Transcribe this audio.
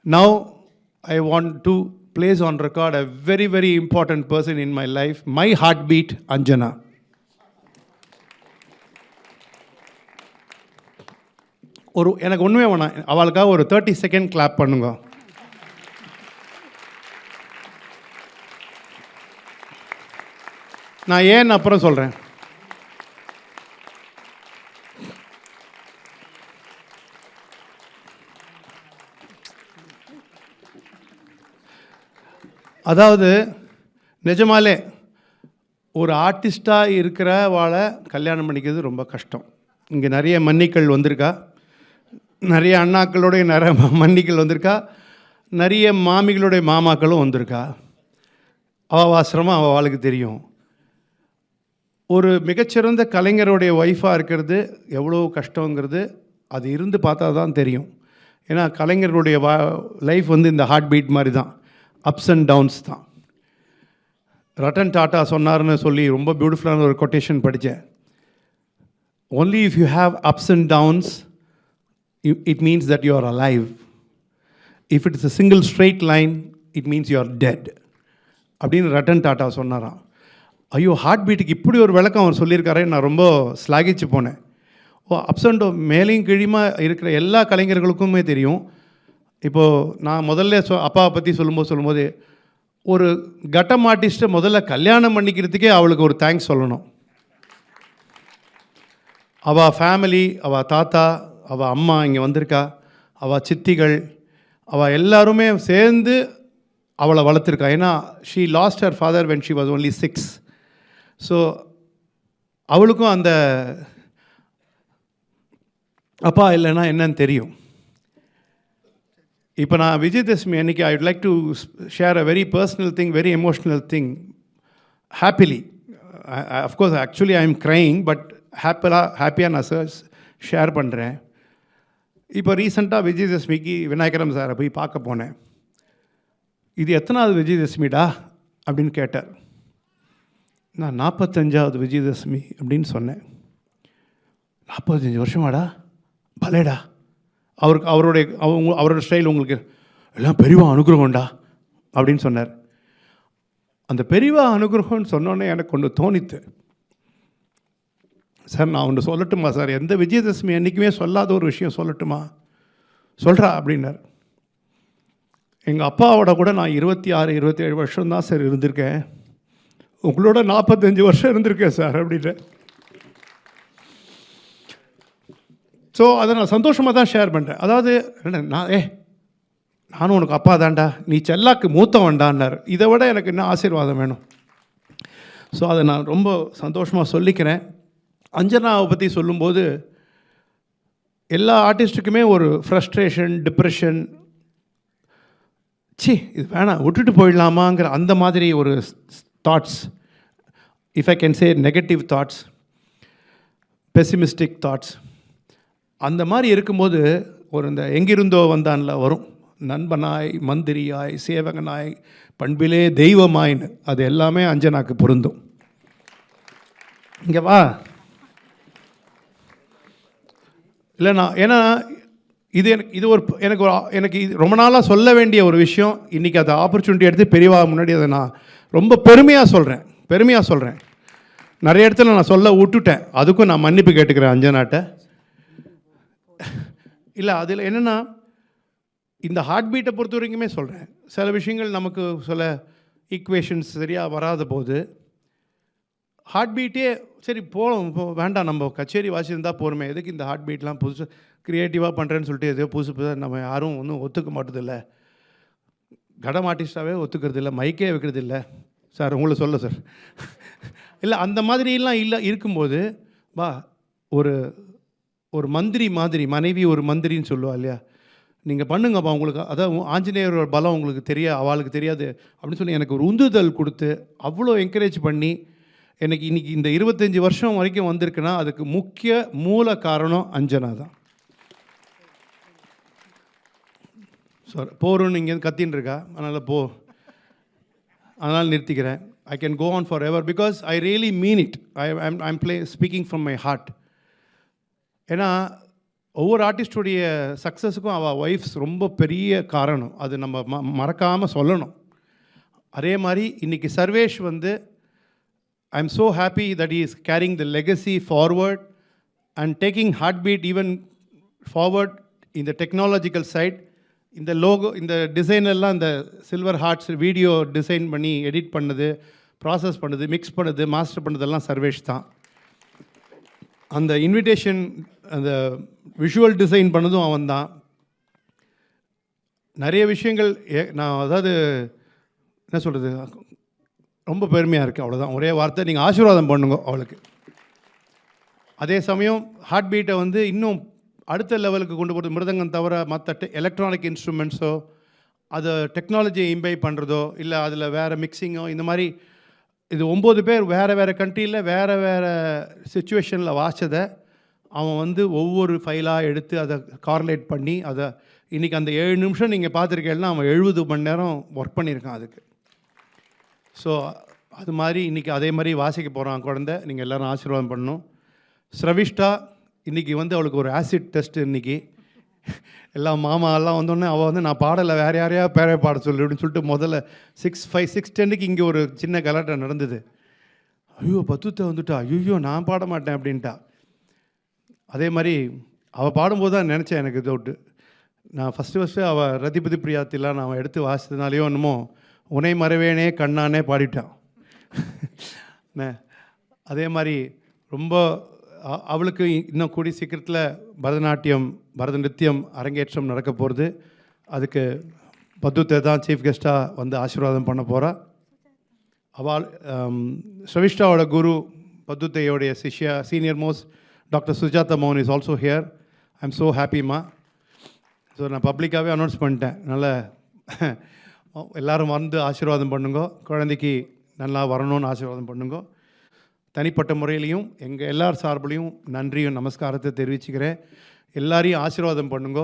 Now, I want to place on record a very, very important person in my life, my heartbeat, Anjana. எனக்கு ஒன்றுமே வேணாம், அவளுக்காக ஒரு 30 second clap பண்ணுங்க. நான் ஏன் அப்புறம் சொல்கிறேன். அதாவது நிஜமாலே ஒரு ஆர்டிஸ்டாக இருக்கிறவாளை கல்யாணம் பண்ணிக்கிறது ரொம்ப கஷ்டம். இங்கே நிறைய மன்னிக்கள் வந்திருக்கா, நிறைய அண்ணாக்களுடைய நிறைய மன்னிக்கள் வந்திருக்கா, நிறைய மாமிகளுடைய மாமாக்களும் வந்திருக்கா. அவசிரமம் அவளுக்கு தெரியும். ஒரு மிகச்சிறந்த கலைஞருடைய ஒய்ஃபாக இருக்கிறது எவ்வளோ கஷ்டங்கிறது அது இருந்து பார்த்தா தான் தெரியும். ஏன்னா கலைஞருடைய லைஃப் வந்து இந்த ஹார்ட் பீட் மாதிரி தான், அப்ஸ் அண்ட் டவுன்ஸ் தான். ரட்டன் டாட்டா சொன்னார்னு சொல்லி ரொம்ப பியூட்டிஃபுல்லான ஒரு கொட்டேஷன் படித்தேன். only if you have ups and downs, it means that you are alive. If it is a single straight line, it means you are dead. அப்படின்னு ரட்டன் டாட்டா சொன்னாராம். ஐயோ, ஹார்ட் பீட்டுக்கு இப்படி ஒரு விளக்கம் அவர் சொல்லியிருக்காரே, நான் ரொம்ப ஸ்லாகிச்சு போனேன். அப்ஸ் அண்ட் டவுன் மேலேயும் கீழமா இருக்கிற எல்லா கலைஞர்களுக்குமே தெரியும். இப்போது நான் முதல்ல அப்பாவை பற்றி சொல்லும்போது ஒரு கட்டம் ஆர்டிஸ்ட்டை முதல்ல கல்யாணம் பண்ணிக்கிறதுக்கே அவளுக்கு ஒரு தேங்க்ஸ் சொல்லணும். அவள் ஃபேமிலி, அவள் தாத்தா, அவள் அம்மா இங்கே வந்திருக்கா, அவள் சித்திகள், அவள் எல்லாருமே சேர்ந்து அவளை வளர்த்துருக்கா. ஏன்னா she last her father when she was only 6. So அவளுக்கும் அந்த அப்பா இல்லைன்னா என்னன்னு தெரியும். இப்போ நான் விஜயதசமி அன்றைக்கி I would like to share a very personal thing, very emotional thing, happily. Of course actually I am crying, but ஹாப்பியாக நான் ஷேர் பண்ணுறேன். இப்போ ரீசெண்டாக விஜயதசமிக்கு விநாயகரம் சாரை போய் பார்க்க போனேன். இது எத்தனாவது விஜயதசமிடா அப்படின்னு கேட்டார். நான் 45வது விஜயதசமி அப்படின்னு சொன்னேன். 45 வருஷமாடா, பலேடா. அவரோட ஸ்டைல் உங்களுக்கு எல்லாம் பெரியவா அனுகிரகம்டா அப்படின்னு சொன்னார். அந்த பெரியவா அனுகிரகம்னு சொன்னோன்னே எனக்கு ஒன்று தோணித்து. சார் நான் ஒன்று சொல்லட்டுமா சார், எந்த விஜயதசமி அன்றைக்குமே சொல்லாத ஒரு விஷயம் சொல்லட்டுமா? சொல்கிறா அப்படின்னார். எங்கள் அப்பாவோட கூட நான் 26, 27 வருஷம் தான் சார் இருந்திருக்கேன். உங்களோட 45 வருஷம் இருந்திருக்கேன் சார் அப்படின்னு. ஸோ அதை நான் சந்தோஷமாக தான் ஷேர் பண்ணுறேன். அதாவது நானும் உனக்கு அப்பா தான்டா, நீ செல்லாக்கு மூத்தவன்டான்னார். இதை விட எனக்கு என்ன ஆசீர்வாதம் வேணும்? ஸோ அதை நான் ரொம்ப சந்தோஷமாக சொல்லிக்கிறேன். அஞ்சனாவை பற்றி சொல்லும்போது எல்லா ஆர்டிஸ்ட்டுக்குமே ஒரு ஃப்ரஸ்ட்ரேஷன், டிப்ரெஷன், இது வேணாம் விட்டுட்டு போயிடலாமாங்கிற அந்த மாதிரி ஒரு thoughts, if I can say negative thoughts, பெசிமிஸ்டிக் thoughts, அந்த மாதிரி இருக்கும்போது ஒரு இந்த எங்கிருந்தோ வந்தான்ல வரும், நண்பனாய், மந்திரியாய், சேவகனாய், பண்பிலே தெய்வமாயின்னு, அது எல்லாமே அஞ்சனாக்கு பொருந்தும். இங்கே வா. இல்லை நான் ஏன்னா எனக்கு ரொம்ப நாளாக சொல்ல வேண்டிய ஒரு விஷயம். இன்றைக்கி அதை ஆப்பர்ச்சுனிட்டி எடுத்து பெரியவா முன்னாடி அதை நான் ரொம்ப பெருமையாக சொல்கிறேன். நிறைய இடத்துல நான் சொல்ல விட்டுட்டேன். அதுக்கும் நான் மன்னிப்பு கேட்டுக்கிறேன் அஞ்சனாட்ட. இல்லை அதில் என்னென்னா, இந்த ஹார்ட் பீட்டை பொறுத்த வரைக்குமே சொல்கிறேன், சில விஷயங்கள் நமக்கு சில ஈக்குவேஷன்ஸ் சரியாக வராத போது ஹார்ட் பீட்டே சரி வேண்டாம், நம்ம கச்சேரி வாசியிருந்தால் போருமே, எதுக்கு இந்த ஹார்ட் பீட்லாம் புதுசு க்ரியேட்டிவாக பண்ணுறேன்னு சொல்லிட்டு எதோ புதுசாக நம்ம யாரும் ஒன்றும் ஒத்துக்க மாட்டதில்லை. கடம் ஆர்டிஸ்டாகவே ஒத்துக்கிறதில்ல, மைக்கே வைக்கிறதில்ல சார், உங்களை சொல்ல சார். இல்லை அந்த மாதிரிலாம் இருக்கும்போது வா, ஒரு மந்திரி மாதிரி, மனைவி ஒரு மந்திரின்னு சொல்லுவா இல்லையா, நீங்கள் பண்ணுங்கப்பா, உங்களுக்கு அதான் ஆஞ்சநேயரோட பலம் உங்களுக்கு அவளுக்கு தெரியாது அப்படின்னு சொல்லி எனக்கு ஒரு உந்துதல் கொடுத்து அவ்வளோ என்கரேஜ் பண்ணி எனக்கு இன்றைக்கி இந்த 25 வருஷம் வரைக்கும் வந்திருக்குன்னா அதுக்கு முக்கிய மூல காரணம் அஞ்சனா தான். சார் போகிறோன்னு இங்கேருந்து கத்தின்னு இருக்கா, அதனால் நிறுத்திக்கிறேன். I can go on forever because I really mean it. I'm speaking from my heart. ஏன்னா ஒவ்வொரு ஆர்டிஸ்டுடைய சக்ஸஸுக்கும் அவள் ஒய்ஃப்ஸ் ரொம்ப பெரிய காரணம். அது நம்ம மறக்காமல் சொல்லணும். அதே மாதிரி இன்றைக்கி சர்வேஷ் வந்து I am so happy that is carrying the legacy forward and taking heartbeat even forward இந்த டெக்னாலஜிக்கல் சைட். இந்த லோகோ, இந்த டிசைன் எல்லாம், இந்த சில்வர் ஹார்ட்ஸ் வீடியோ டிசைன் பண்ணி எடிட் பண்ணது, ப்ராசஸ் பண்ணது, மிக்ஸ் பண்ணது, மாஸ்டர் பண்ணதெல்லாம் சர்வேஷ் தான். அந்த இன்விடேஷன், அந்த விஷுவல் டிசைன் பண்ணதும் அவன் தான். நிறைய விஷயங்கள் நான் அதாவது என்ன சொல்கிறது, ரொம்ப பெருமையாக இருக்குது. அவ்வளோதான், ஒரே வார்த்தை. நீங்கள் ஆசீர்வாதம் பண்ணுங்க அவளுக்கு. அதே சமயம் ஹார்ட் பீட்டை வந்து இன்னும் அடுத்த லெவலுக்கு கொண்டு போகிறது, மிருதங்கம் தவிர மற்ற எலக்ட்ரானிக் இன்ஸ்ட்ருமெண்ட்ஸோ, அதை டெக்னாலஜியை இம்பை பண்ணுறதோ, இல்லை அதில் வேறு மிக்சிங்கோ, இந்த மாதிரி இது 9 பேர் வேறு வேறு கண்ட்ரியில் வேறு வேறு சுச்சுவேஷனில் வாசித்ததை அவன் வந்து ஒவ்வொரு ஃபைலாக எடுத்து அதை கார்லேட் பண்ணி அதை இன்றைக்கி அந்த 7 நிமிஷம் நீங்கள் பார்த்துருக்கேன்னா அவன் 70 மணி நேரம் ஒர்க் பண்ணியிருக்கான் அதுக்கு. ஸோ அது மாதிரி இன்றைக்கி அதே மாதிரி வாசிக்க போகிறான் குழந்தை. நீங்கள் எல்லோரும் ஆசீர்வாதம் பண்ணணும். ஸ்ரவிஷ்டா இன்றைக்கி வந்து அவளுக்கு ஒரு ஆசிட் டெஸ்ட்டு. இன்றைக்கி எல்லாம் மாமா எல்லாம் வந்தோடனே அவள் வந்து நான் பாடலை வேறு யாரையா பேரே பாட சொல்லு அப்படின்னு சொல்லிட்டு முதல்ல 6:10 இங்கே ஒரு சின்ன கலாட்டா நடந்தது. ஐயோ பத்துத்தை வந்துட்டா, ஐயோ நான் பாட மாட்டேன் அப்படின்ட்டா. அதே மாதிரி அவள் பாடும்போது தான் நினச்சேன் எனக்கு தோட்டு. நான் ஃபஸ்ட்டு அவள் ரதிபதி பிரியாத்திலாம் நான் எடுத்து வாசித்ததுனாலையோ என்னமோ உனை மறவேனே கண்ணானே பாடிட்டான். அதே மாதிரி ரொம்ப அவளுக்கு இன்னும் கூடி சீக்கிரத்தில் பரதநாட்டியம் அரங்கேற்றம் நடக்க போகிறது. அதுக்கு பத்துத்தை தான் சீஃப் கெஸ்ட்டாக வந்து ஆசீர்வாதம் பண்ண போகிறா. அவள் ஸ்ரவிஷ்டாவோட குரு பத்துத்தையோடைய சிஷ்யா சீனியர் மோஸ்ட் டாக்டர் சுஜாதா மோகன் is also here. I am so ஹாப்பிம்மா. ஸோ நான் பப்ளிக்காகவே அனௌன்ஸ் பண்ணிட்டேன். அதனால் எல்லோரும் வந்து ஆசீர்வாதம் பண்ணுங்க. குழந்தைக்கு நல்லா வரணும்னு ஆசீர்வாதம் பண்ணுங்க. தனிப்பட்ட முறையிலையும் எங்கள் எல்லார் சார்பிலையும் நன்றியும் நமஸ்காரத்தை தெரிவிச்சுக்கிறேன். எல்லாரையும் ஆசீர்வாதம் பண்ணுங்க.